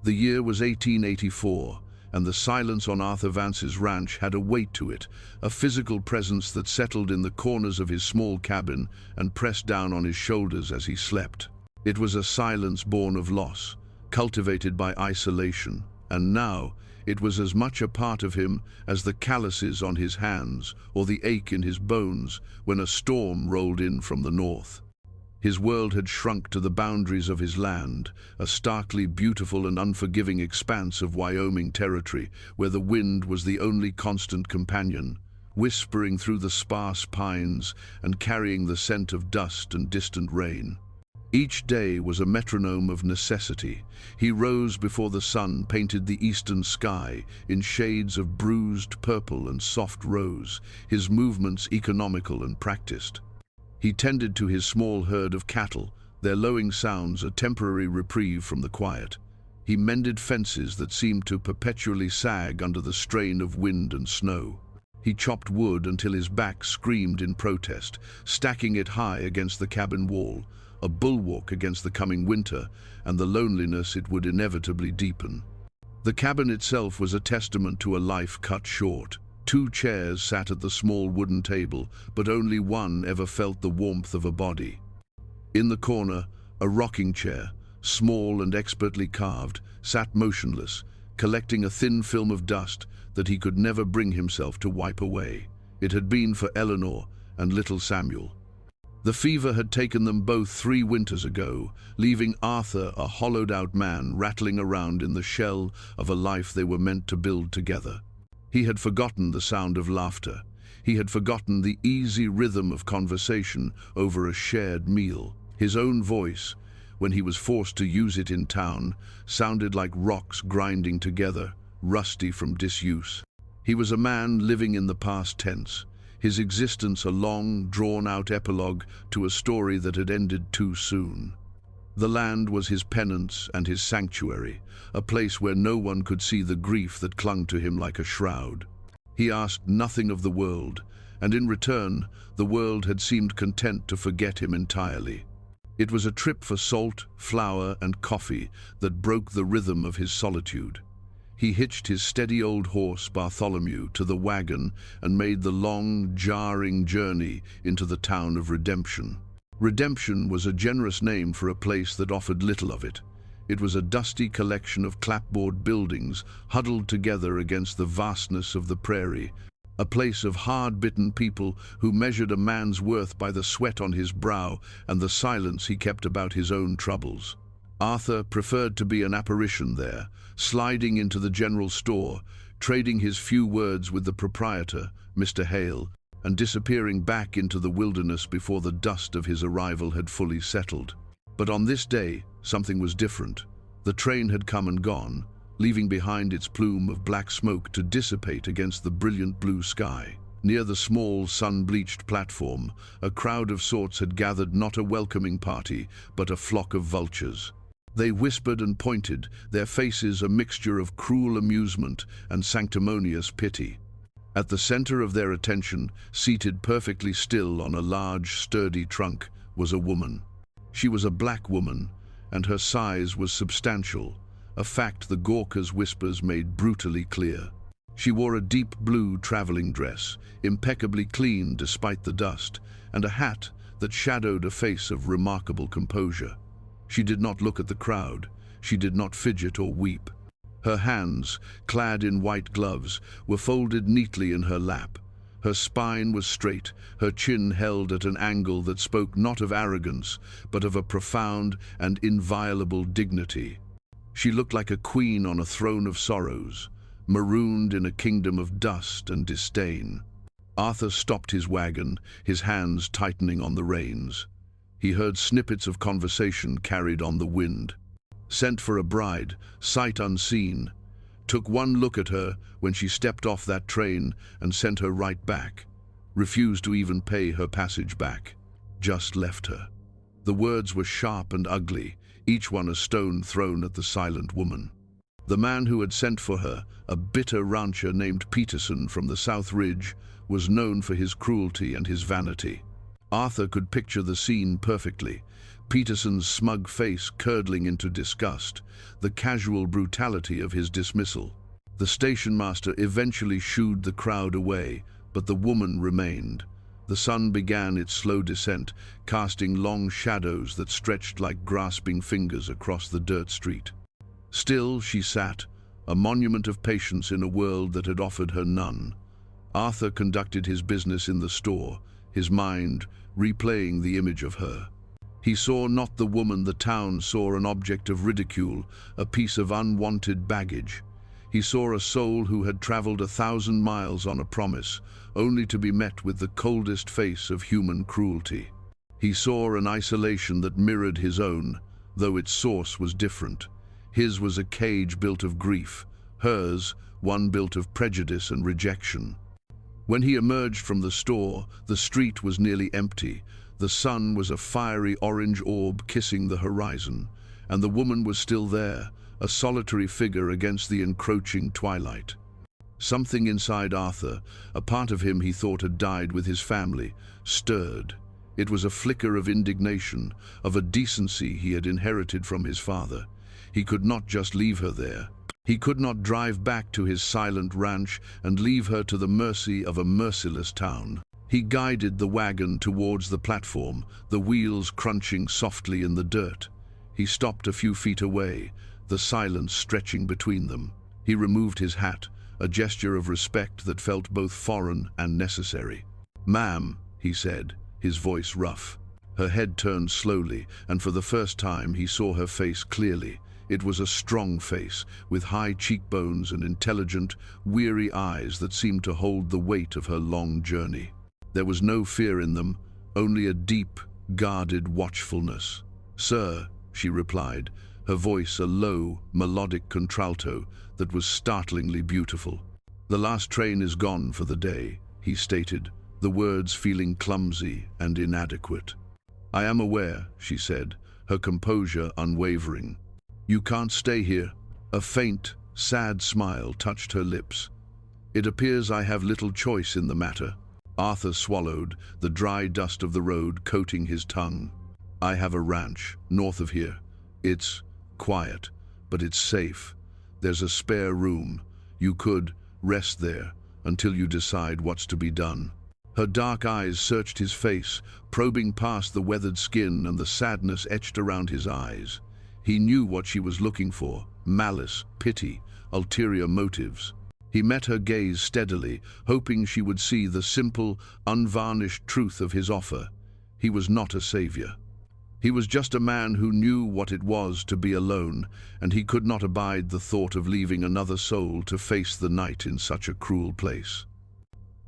The year was 1884, and the silence on Arthur Vance's ranch had a weight to it, a physical presence that settled in the corners of his small cabin and pressed down on his shoulders as he slept. It was a silence born of loss, cultivated by isolation, and now it was as much a part of him as the calluses on his hands or the ache in his bones when a storm rolled in from the north. His world had shrunk to the boundaries of his land, a starkly beautiful and unforgiving expanse of Wyoming territory where the wind was the only constant companion, whispering through the sparse pines and carrying the scent of dust and distant rain. Each day was a metronome of necessity. He rose before the sun painted the eastern sky in shades of bruised purple and soft rose, his movements economical and practiced. He tended to his small herd of cattle, their lowing sounds a temporary reprieve from the quiet. He mended fences that seemed to perpetually sag under the strain of wind and snow. He chopped wood until his back screamed in protest, stacking it high against the cabin wall, a bulwark against the coming winter and the loneliness it would inevitably deepen. The cabin itself was a testament to a life cut short. 2 chairs sat at the small wooden table, but only one ever felt the warmth of a body. In the corner, a rocking chair, small and expertly carved, sat motionless, collecting a thin film of dust that he could never bring himself to wipe away. It had been for Eleanor and little Samuel. The fever had taken them both 3 winters ago, leaving Arthur a hollowed-out man rattling around in the shell of a life they were meant to build together. He had forgotten the sound of laughter. He had forgotten the easy rhythm of conversation over a shared meal. His own voice, when he was forced to use it in town, sounded like rocks grinding together, rusty from disuse. He was a man living in the past tense, his existence a long, drawn-out epilogue to a story that had ended too soon. The land was his penance and his sanctuary, a place where no one could see the grief that clung to him like a shroud. He asked nothing of the world, and in return, the world had seemed content to forget him entirely. It was a trip for salt, flour, and coffee that broke the rhythm of his solitude. He hitched his steady old horse, Bartholomew, to the wagon and made the long, jarring journey into the town of Redemption. Redemption was a generous name for a place that offered little of it. It was a dusty collection of clapboard buildings huddled together against the vastness of the prairie, a place of hard-bitten people who measured a man's worth by the sweat on his brow and the silence he kept about his own troubles. Arthur preferred to be an apparition there, sliding into the general store, trading his few words with the proprietor, Mr. Hale, and disappearing back into the wilderness before the dust of his arrival had fully settled. But on this day, something was different. The train had come and gone, leaving behind its plume of black smoke to dissipate against the brilliant blue sky. Near the small, sun-bleached platform, a crowd of sorts had gathered, not a welcoming party, but a flock of vultures. They whispered and pointed, their faces a mixture of cruel amusement and sanctimonious pity. At the center of their attention, seated perfectly still on a large, sturdy trunk, was a woman. She was a black woman, and her size was substantial, a fact the Gawker's whispers made brutally clear. She wore a deep blue traveling dress, impeccably clean despite the dust, and a hat that shadowed a face of remarkable composure. She did not look at the crowd. She did not fidget or weep. Her hands, clad in white gloves, were folded neatly in her lap. Her spine was straight, her chin held at an angle that spoke not of arrogance, but of a profound and inviolable dignity. She looked like a queen on a throne of sorrows, marooned in a kingdom of dust and disdain. Arthur stopped his wagon, his hands tightening on the reins. He heard snippets of conversation carried on the wind. Sent for a bride, sight unseen. Took one look at her when she stepped off that train and sent her right back. Refused to even pay her passage back. Just left her. The words were sharp and ugly, each one a stone thrown at the silent woman. The man who had sent for her, a bitter rancher named Peterson from the South Ridge, was known for his cruelty and his vanity. Arthur could picture the scene perfectly. Peterson's smug face curdling into disgust, the casual brutality of his dismissal. The station master eventually shooed the crowd away, but the woman remained. The sun began its slow descent, casting long shadows that stretched like grasping fingers across the dirt street. Still she sat, a monument of patience in a world that had offered her none. Arthur conducted his business in the store, his mind replaying the image of her. He saw not the woman the town saw, an object of ridicule, a piece of unwanted baggage. He saw a soul who had traveled 1,000 miles on a promise, only to be met with the coldest face of human cruelty. He saw an isolation that mirrored his own, though its source was different. His was a cage built of grief, hers one built of prejudice and rejection. When he emerged from the store, the street was nearly empty. The sun was a fiery orange orb kissing the horizon, and the woman was still there, a solitary figure against the encroaching twilight. Something inside Arthur, a part of him he thought had died with his family, stirred. It was a flicker of indignation, of a decency he had inherited from his father. He could not just leave her there. He could not drive back to his silent ranch and leave her to the mercy of a merciless town. He guided the wagon towards the platform, the wheels crunching softly in the dirt. He stopped a few feet away, the silence stretching between them. He removed his hat, a gesture of respect that felt both foreign and necessary. "Ma'am," he said, his voice rough. Her head turned slowly, and for the first time he saw her face clearly. It was a strong face, with high cheekbones and intelligent, weary eyes that seemed to hold the weight of her long journey. There was no fear in them, only a deep, guarded watchfulness. "Sir," she replied, her voice a low, melodic contralto that was startlingly beautiful. "The last train is gone for the day," he stated, the words feeling clumsy and inadequate. "I am aware," she said, her composure unwavering. "You can't stay here." A faint, sad smile touched her lips. "It appears I have little choice in the matter." Arthur swallowed, the dry dust of the road coating his tongue. "I have a ranch, north of here. It's quiet, but it's safe. There's a spare room. You could rest there until you decide what's to be done." Her dark eyes searched his face, probing past the weathered skin and the sadness etched around his eyes. He knew what she was looking for: malice, pity, ulterior motives. He met her gaze steadily, hoping she would see the simple, unvarnished truth of his offer. He was not a savior. He was just a man who knew what it was to be alone, and he could not abide the thought of leaving another soul to face the night in such a cruel place.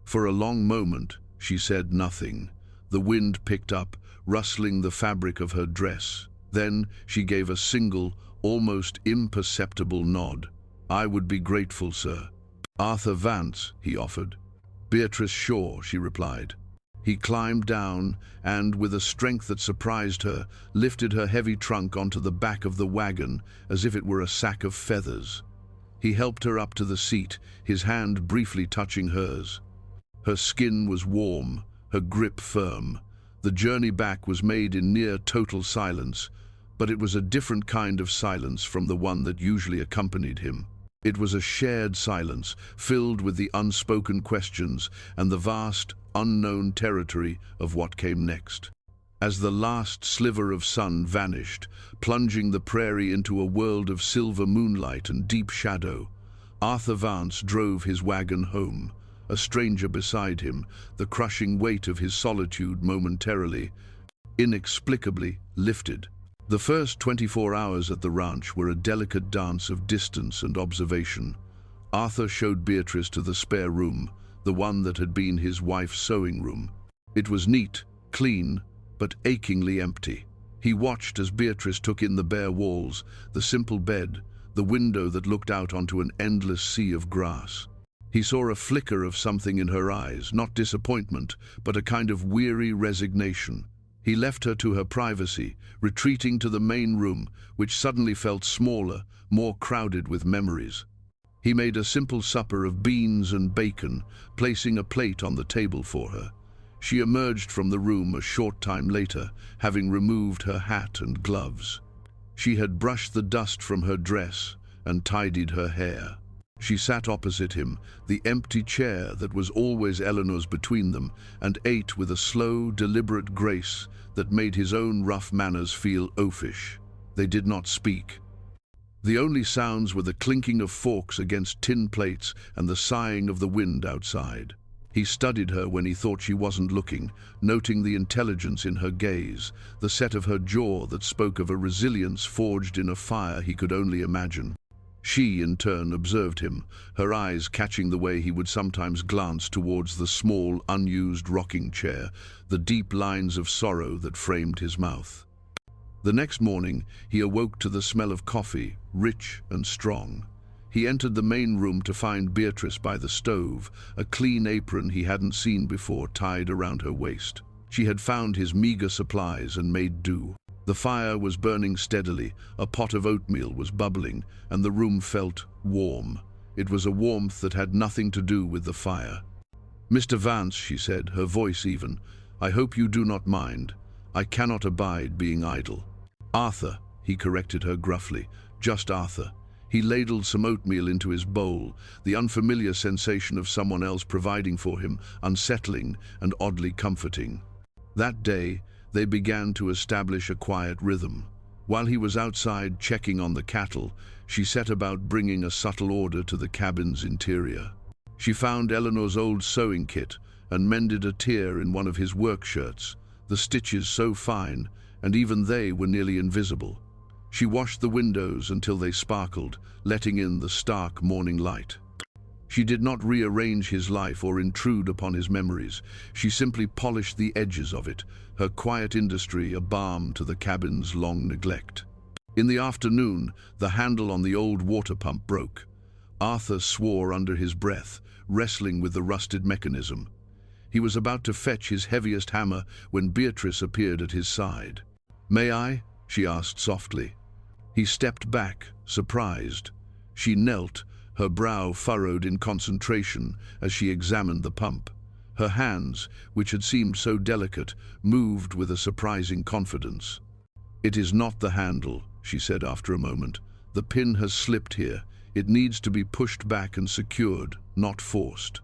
For a long moment, she said nothing. The wind picked up, rustling the fabric of her dress. Then she gave a single, almost imperceptible nod. "I would be grateful, sir." "Arthur Vance," he offered. "Beatrice Shaw," she replied. He climbed down and, with a strength that surprised her, lifted her heavy trunk onto the back of the wagon as if it were a sack of feathers. He helped her up to the seat, his hand briefly touching hers. Her skin was warm, her grip firm. The journey back was made in near total silence, but it was a different kind of silence from the one that usually accompanied him. It was a shared silence, filled with the unspoken questions and the vast, unknown territory of what came next. As the last sliver of sun vanished, plunging the prairie into a world of silver moonlight and deep shadow, Arthur Vance drove his wagon home, a stranger beside him, the crushing weight of his solitude momentarily, inexplicably lifted. The first 24 hours at the ranch were a delicate dance of distance and observation. Arthur showed Beatrice to the spare room, the one that had been his wife's sewing room. It was neat, clean, but achingly empty. He watched as Beatrice took in the bare walls, the simple bed, the window that looked out onto an endless sea of grass. He saw a flicker of something in her eyes, not disappointment, but a kind of weary resignation. He left her to her privacy, retreating to the main room, which suddenly felt smaller, more crowded with memories. He made a simple supper of beans and bacon, placing a plate on the table for her. She emerged from the room a short time later, having removed her hat and gloves. She had brushed the dust from her dress and tidied her hair. She sat opposite him, the empty chair that was always Eleanor's between them, and ate with a slow, deliberate grace that made his own rough manners feel oafish. They did not speak. The only sounds were the clinking of forks against tin plates and the sighing of the wind outside. He studied her when he thought she wasn't looking, noting the intelligence in her gaze, the set of her jaw that spoke of a resilience forged in a fire he could only imagine. She, in turn, observed him, her eyes catching the way he would sometimes glance towards the small, unused rocking chair, the deep lines of sorrow that framed his mouth. The next morning, he awoke to the smell of coffee, rich and strong. He entered the main room to find Beatrice by the stove, a clean apron he hadn't seen before tied around her waist. She had found his meager supplies and made do. The fire was burning steadily, a pot of oatmeal was bubbling, and the room felt warm. It was a warmth that had nothing to do with the fire. "Mr. Vance," she said, her voice even, "I hope you do not mind. I cannot abide being idle." "Arthur," he corrected her gruffly, "just Arthur." He ladled some oatmeal into his bowl, the unfamiliar sensation of someone else providing for him, unsettling and oddly comforting. That day, they began to establish a quiet rhythm. While he was outside checking on the cattle, she set about bringing a subtle order to the cabin's interior. She found Eleanor's old sewing kit and mended a tear in one of his work shirts, the stitches so fine, and even they were nearly invisible. She washed the windows until they sparkled, letting in the stark morning light. She did not rearrange his life or intrude upon his memories. She simply polished the edges of it, her quiet industry a balm to the cabin's long neglect. In the afternoon, the handle on the old water pump broke. Arthur swore under his breath, wrestling with the rusted mechanism. He was about to fetch his heaviest hammer when Beatrice appeared at his side. "May I?" she asked softly. He stepped back, surprised. She knelt, her brow furrowed in concentration as she examined the pump. Her hands, which had seemed so delicate, moved with a surprising confidence. "It is not the handle," she said after a moment. "The pin has slipped here. It needs to be pushed back and secured, not forced."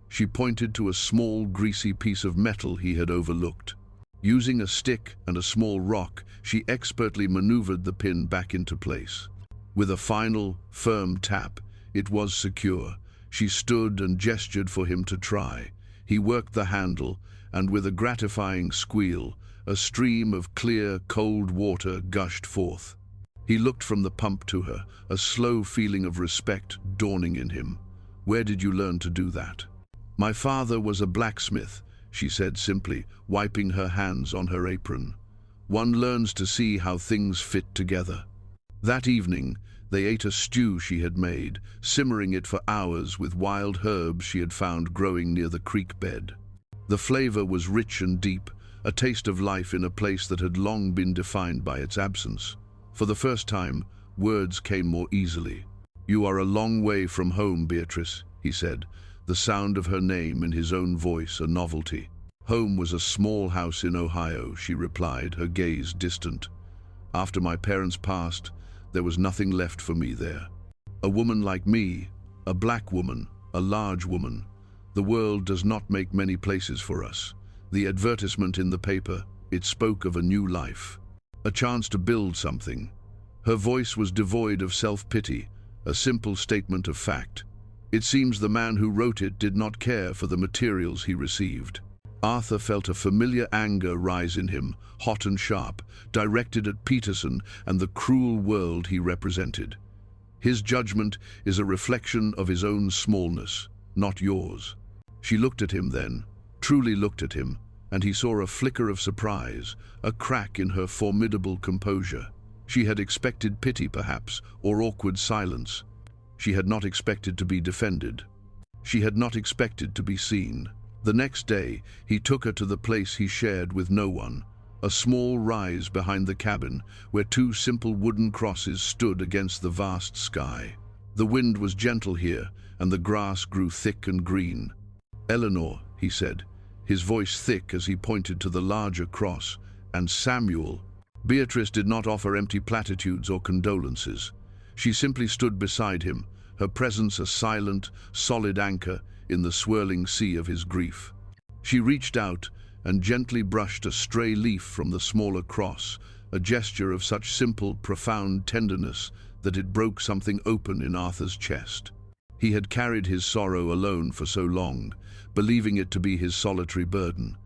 She pointed to a small, greasy piece of metal he had overlooked. Using a stick and a small rock, she expertly maneuvered the pin back into place. With a final, firm tap, it was secure. She stood and gestured for him to try. He worked the handle, and with a gratifying squeal, a stream of clear, cold water gushed forth. He looked from the pump to her, a slow feeling of respect dawning in him. "Where did you learn to do that?" "My father was a blacksmith," she said simply, wiping her hands on her apron. "One learns to see how things fit together." That evening, they ate a stew she had made, simmering it for hours with wild herbs she had found growing near the creek bed. The flavor was rich and deep, a taste of life in a place that had long been defined by its absence. For the first time, words came more easily. "You are a long way from home, Beatrice," he said, the sound of her name in his own voice a novelty. "Home was a small house in Ohio," she replied, her gaze distant. "After my parents passed, there was nothing left for me there. A woman like me, a black woman, a large woman. The world does not make many places for us. The advertisement in the paper, it spoke of a new life, a chance to build something." Her voice was devoid of self-pity, a simple statement of fact. It seems the man who wrote it did not care for the materials he received. Arthur felt a familiar anger rise in him, hot and sharp, directed at Peterson and the cruel world he represented. "His judgment is a reflection of his own smallness, not yours." She looked at him then, truly looked at him, and he saw a flicker of surprise, a crack in her formidable composure. She had expected pity, perhaps, or awkward silence. She had not expected to be defended. She had not expected to be seen. The next day, he took her to the place he shared with no one, a small rise behind the cabin where two simple wooden crosses stood against the vast sky. The wind was gentle here, and the grass grew thick and green. "Eleanor," he said, his voice thick as he pointed to the larger cross, and Samuel. Beatrice did not offer empty platitudes or condolences. She simply stood beside him, her presence a silent, solid anchor in the swirling sea of his grief. She reached out and gently brushed a stray leaf from the smaller cross, a gesture of such simple, profound tenderness that it broke something open in Arthur's chest. He had carried his sorrow alone for so long, believing it to be his solitary burden.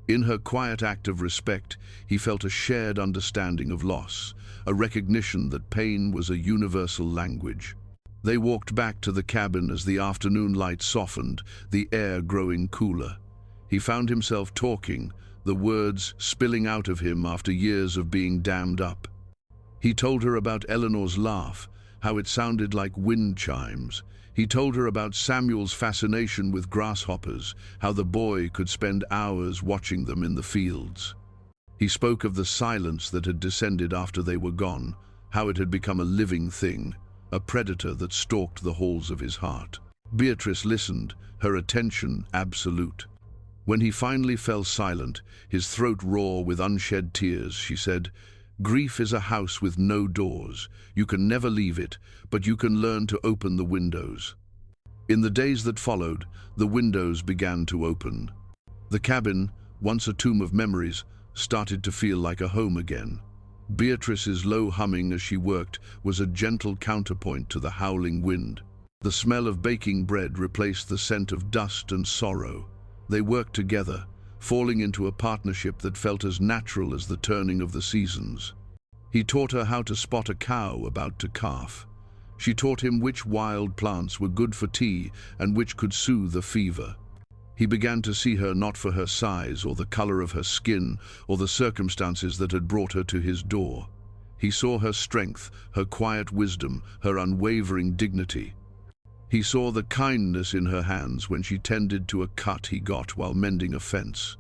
In her quiet act of respect, he felt a shared understanding of loss, a recognition that pain was a universal language. They walked back to the cabin as the afternoon light softened, the air growing cooler. He found himself talking, the words spilling out of him after years of being dammed up. He told her about Eleanor's laugh, how it sounded like wind chimes. He told her about Samuel's fascination with grasshoppers, how the boy could spend hours watching them in the fields. He spoke of the silence that had descended after they were gone, how it had become a living thing, a predator that stalked the halls of his heart. Beatrice listened, her attention absolute. When he finally fell silent, his throat raw with unshed tears, she said, "Grief is a house with no doors. You can never leave it, but you can learn to open the windows." In the days that followed, the windows began to open. The cabin, once a tomb of memories, started to feel like a home again. Beatrice's low humming as she worked was a gentle counterpoint to the howling wind. The smell of baking bread replaced the scent of dust and sorrow. They worked together, falling into a partnership that felt as natural as the turning of the seasons. He taught her how to spot a cow about to calf. She taught him which wild plants were good for tea and which could soothe a fever. He began to see her not for her size or the color of her skin or the circumstances that had brought her to his door. He saw her strength, her quiet wisdom, her unwavering dignity. He saw the kindness in her hands when she tended to a cut he got while mending a fence.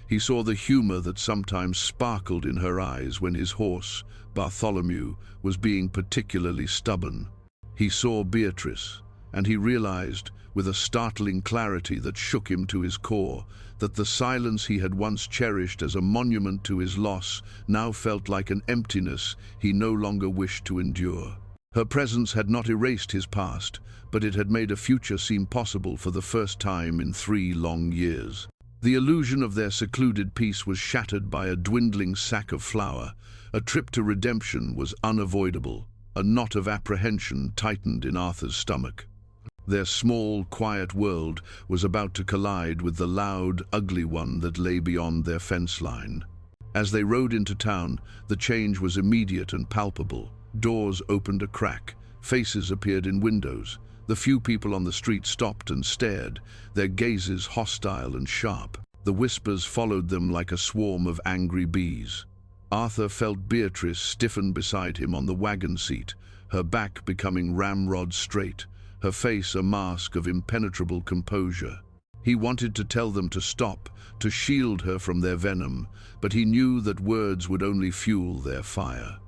He saw the humor that sometimes sparkled in her eyes when his horse, Bartholomew, was being particularly stubborn. He saw Beatrice, and he realized, with a startling clarity that shook him to his core, that the silence he had once cherished as a monument to his loss now felt like an emptiness he no longer wished to endure. Her presence had not erased his past, but it had made a future seem possible for the first time in 3 long years. The illusion of their secluded peace was shattered by a dwindling sack of flour. A trip to redemption was unavoidable. A knot of apprehension tightened in Arthur's stomach. Their small, quiet world was about to collide with the loud, ugly one that lay beyond their fence line. As they rode into town, the change was immediate and palpable. Doors opened a crack, faces appeared in windows. The few people on the street stopped and stared, their gazes hostile and sharp. The whispers followed them like a swarm of angry bees. Arthur felt Beatrice stiffen beside him on the wagon seat, her back becoming ramrod straight, her face a mask of impenetrable composure. He wanted to tell them to stop, to shield her from their venom, but he knew that words would only fuel their fire.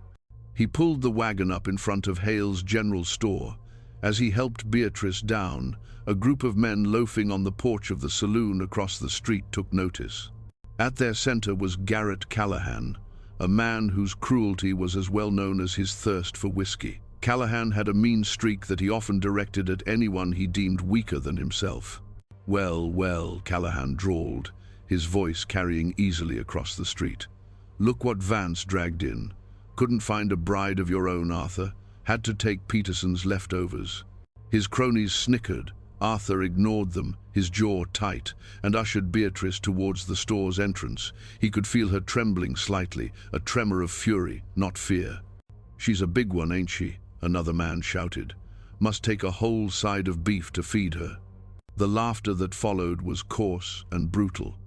He pulled the wagon up in front of Hale's general store. As he helped Beatrice down, a group of men loafing on the porch of the saloon across the street took notice. At their center was Garrett Callahan, a man whose cruelty was as well known as his thirst for whiskey. Callahan had a mean streak that he often directed at anyone he deemed weaker than himself. "Well, well," Callahan drawled, his voice carrying easily across the street. "Look what Vance dragged in. Couldn't find a bride of your own, Arthur. Had to take Peterson's leftovers." His cronies snickered. Arthur ignored them, his jaw tight, and ushered Beatrice towards the store's entrance. He could feel her trembling slightly, a tremor of fury, not fear. "She's a big one, ain't she?" another man shouted. "Must take a whole side of beef to feed her." The laughter that followed was coarse and brutal.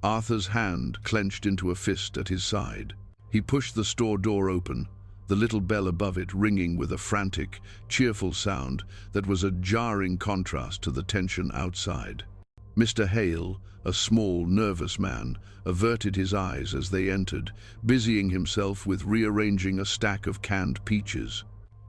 Arthur's hand clenched into a fist at his side. He pushed the store door open, the little bell above it ringing with a frantic, cheerful sound that was a jarring contrast to the tension outside. Mr. Hale, a small, nervous man, averted his eyes as they entered, busying himself with rearranging a stack of canned peaches.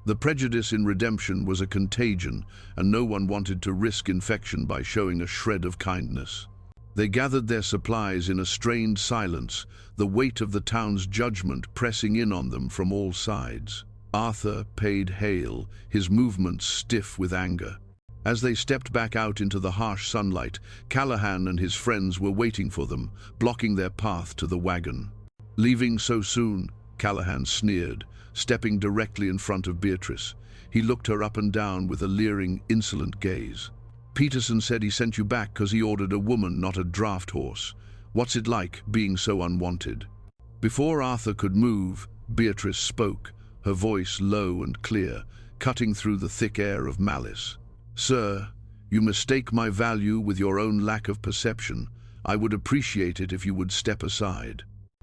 The prejudice in redemption was a contagion, and no one wanted to risk infection by showing a shred of kindness. They gathered their supplies in a strained silence, the weight of the town's judgment pressing in on them from all sides. Arthur paid hail, his movements stiff with anger. As they stepped back out into the harsh sunlight, Callahan and his friends were waiting for them, blocking their path to the wagon. "Leaving so soon?" Callahan sneered, stepping directly in front of Beatrice. He looked her up and down with a leering, insolent gaze. "Peterson said he sent you back because he ordered a woman, not a draft horse. What's it like, being so unwanted?" Before Arthur could move, Beatrice spoke, her voice low and clear, cutting through the thick air of malice. "Sir, you mistake my value with your own lack of perception. I would appreciate it if you would step aside."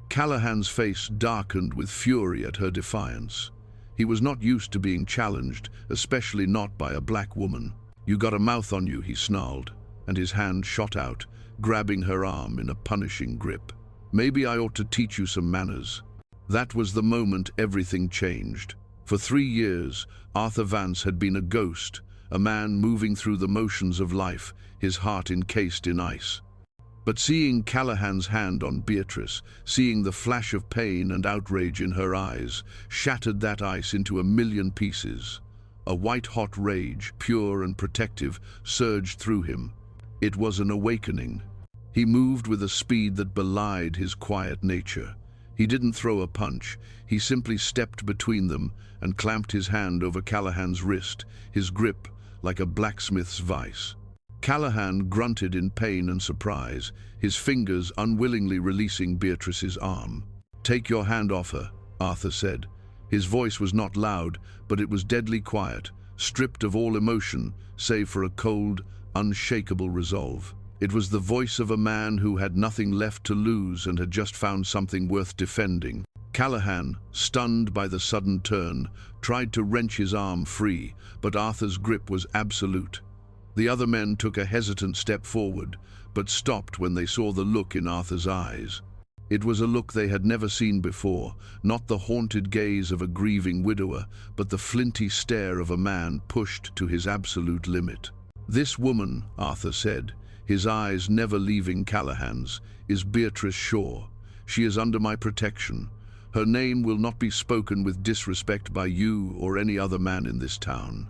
Callahan's face darkened with fury at her defiance. He was not used to being challenged, especially not by a black woman. "You got a mouth on you," he snarled, and his hand shot out, grabbing her arm in a punishing grip. "Maybe I ought to teach you some manners." That was the moment everything changed. For 3 years, Arthur Vance had been a ghost, a man moving through the motions of life, his heart encased in ice. But seeing Callahan's hand on Beatrice, seeing the flash of pain and outrage in her eyes, shattered that ice into a million pieces. A white-hot rage, pure and protective, surged through him. It was an awakening. He moved with a speed that belied his quiet nature. He didn't throw a punch. He simply stepped between them and clamped his hand over Callahan's wrist, his grip like a blacksmith's vice. Callahan grunted in pain and surprise, his fingers unwillingly releasing Beatrice's arm. "Take your hand off her," Arthur said. His voice was not loud, but it was deadly quiet, stripped of all emotion, save for a cold, unshakable resolve. It was the voice of a man who had nothing left to lose and had just found something worth defending. Callahan, stunned by the sudden turn, tried to wrench his arm free, but Arthur's grip was absolute. The other men took a hesitant step forward, but stopped when they saw the look in Arthur's eyes. It was a look they had never seen before, not the haunted gaze of a grieving widower, but the flinty stare of a man pushed to his absolute limit. "This woman," Arthur said, his eyes never leaving Callahan's, "is Beatrice Shaw. She is under my protection. Her name will not be spoken with disrespect by you or any other man in this town.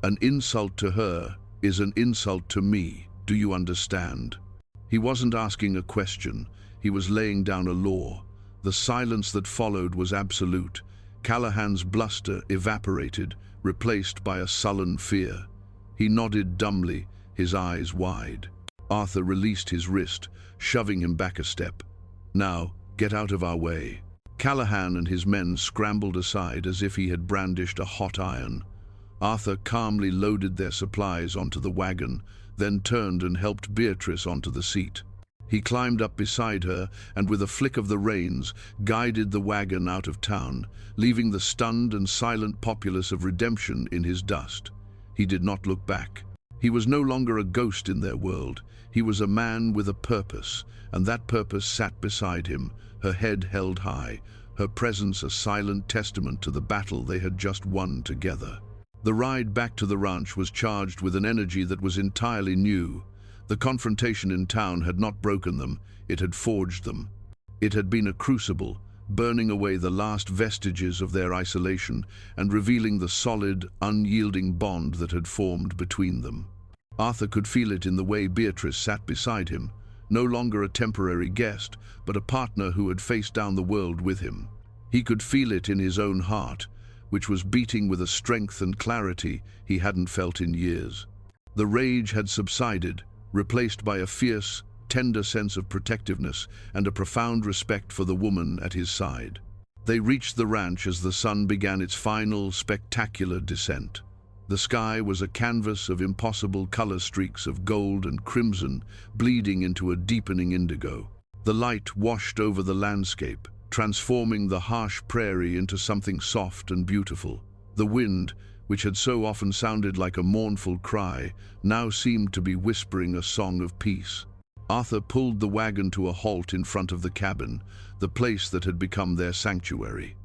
An insult to her is an insult to me. Do you understand?" He wasn't asking a question. He was laying down a law. The silence that followed was absolute. Callahan's bluster evaporated, replaced by a sullen fear. He nodded dumbly, his eyes wide. Arthur released his wrist, shoving him back a step. "Now, get out of our way." Callahan and his men scrambled aside as if he had brandished a hot iron. Arthur calmly loaded their supplies onto the wagon, then turned and helped Beatrice onto the seat. He climbed up beside her and with a flick of the reins guided the wagon out of town, leaving the stunned and silent populace of Redemption in his dust. He did not look back. He was no longer a ghost in their world. He was a man with a purpose, and that purpose sat beside him, her head held high, her presence a silent testament to the battle they had just won together. The ride back to the ranch was charged with an energy that was entirely new. The confrontation in town had not broken them, it had forged them. It had been a crucible, burning away the last vestiges of their isolation and revealing the solid, unyielding bond that had formed between them. Arthur could feel it in the way Beatrice sat beside him, no longer a temporary guest, but a partner who had faced down the world with him. He could feel it in his own heart, which was beating with a strength and clarity he hadn't felt in years. The rage had subsided, replaced by a fierce, tender sense of protectiveness and a profound respect for the woman at his side. They reached the ranch as the sun began its final, spectacular descent. The sky was a canvas of impossible color streaks of gold and crimson, bleeding into a deepening indigo. The light washed over the landscape, transforming the harsh prairie into something soft and beautiful. The wind, which had so often sounded like a mournful cry, now seemed to be whispering a song of peace. Arthur pulled the wagon to a halt in front of the cabin, the place that had become their sanctuary.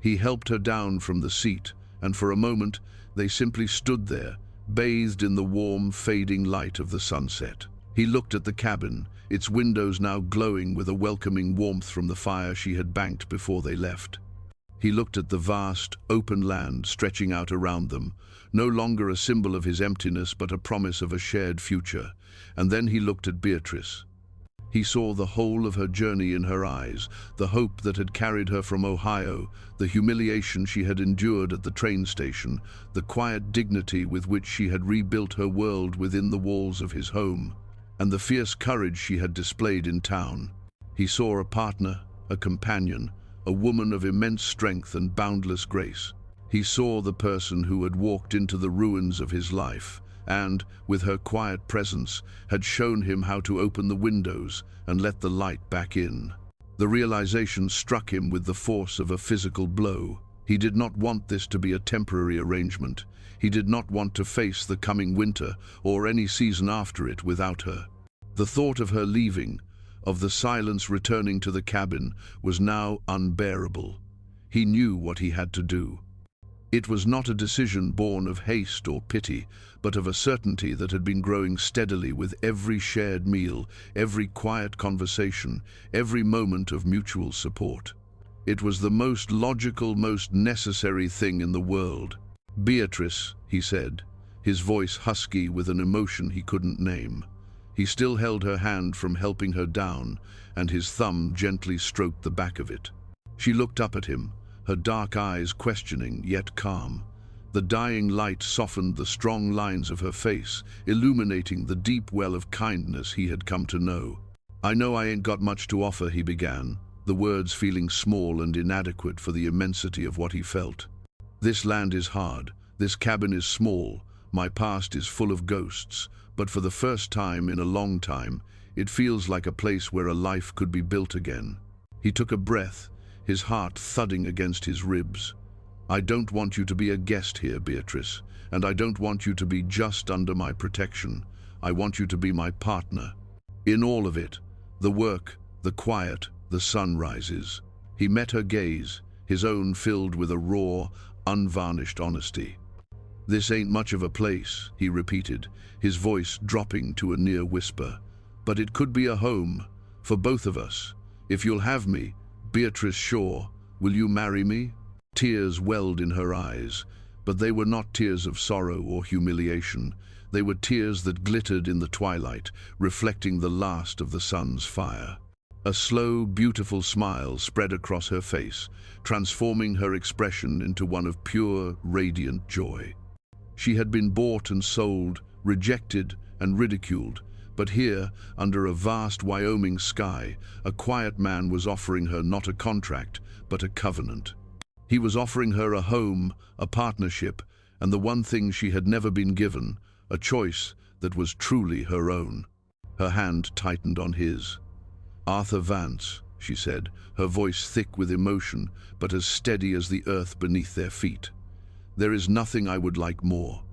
He helped her down from the seat, and for a moment they simply stood there, bathed in the warm, fading light of the sunset. He looked at the cabin, its windows now glowing with a welcoming warmth from the fire she had banked before they left. He looked at the vast, open land stretching out around them, no longer a symbol of his emptiness but a promise of a shared future. And then he looked at Beatrice. He saw the whole of her journey in her eyes, the hope that had carried her from Ohio, the humiliation she had endured at the train station, the quiet dignity with which she had rebuilt her world within the walls of his home, and the fierce courage she had displayed in town. He saw a partner, a companion, a woman of immense strength and boundless grace. He saw the person who had walked into the ruins of his life, and, with her quiet presence, had shown him how to open the windows and let the light back in. The realization struck him with the force of a physical blow. He did not want this to be a temporary arrangement. He did not want to face the coming winter or any season after it without her. The thought of her leaving, of the silence returning to the cabin, was now unbearable. He knew what he had to do. It was not a decision born of haste or pity, but of a certainty that had been growing steadily with every shared meal, every quiet conversation, every moment of mutual support. It was the most logical, most necessary thing in the world. "Beatrice," he said, his voice husky with an emotion he couldn't name. He still held her hand from helping her down, and his thumb gently stroked the back of it. She looked up at him, her dark eyes questioning yet calm. The dying light softened the strong lines of her face, illuminating the deep well of kindness he had come to know. "I know I ain't got much to offer," he began, the words feeling small and inadequate for the immensity of what he felt. "This land is hard, this cabin is small, my past is full of ghosts, but for the first time in a long time, it feels like a place where a life could be built again." He took a breath, his heart thudding against his ribs. "I don't want you to be a guest here, Beatrice, and I don't want you to be just under my protection. I want you to be my partner. In all of it, the work, the quiet, the sunrises." He met her gaze, his own filled with a raw, unvarnished honesty. "This ain't much of a place," he repeated, his voice dropping to a near whisper. "But it could be a home, for both of us. If you'll have me, Beatrice Shaw, will you marry me?" Tears welled in her eyes, but they were not tears of sorrow or humiliation. They were tears that glittered in the twilight, reflecting the last of the sun's fire. A slow, beautiful smile spread across her face, transforming her expression into one of pure, radiant joy. She had been bought and sold, rejected and ridiculed, but here, under a vast Wyoming sky, a quiet man was offering her not a contract, but a covenant. He was offering her a home, a partnership, and the one thing she had never been given, a choice that was truly her own. Her hand tightened on his. "Arthur Vance," she said, her voice thick with emotion, but as steady as the earth beneath their feet. "There is nothing I would like more.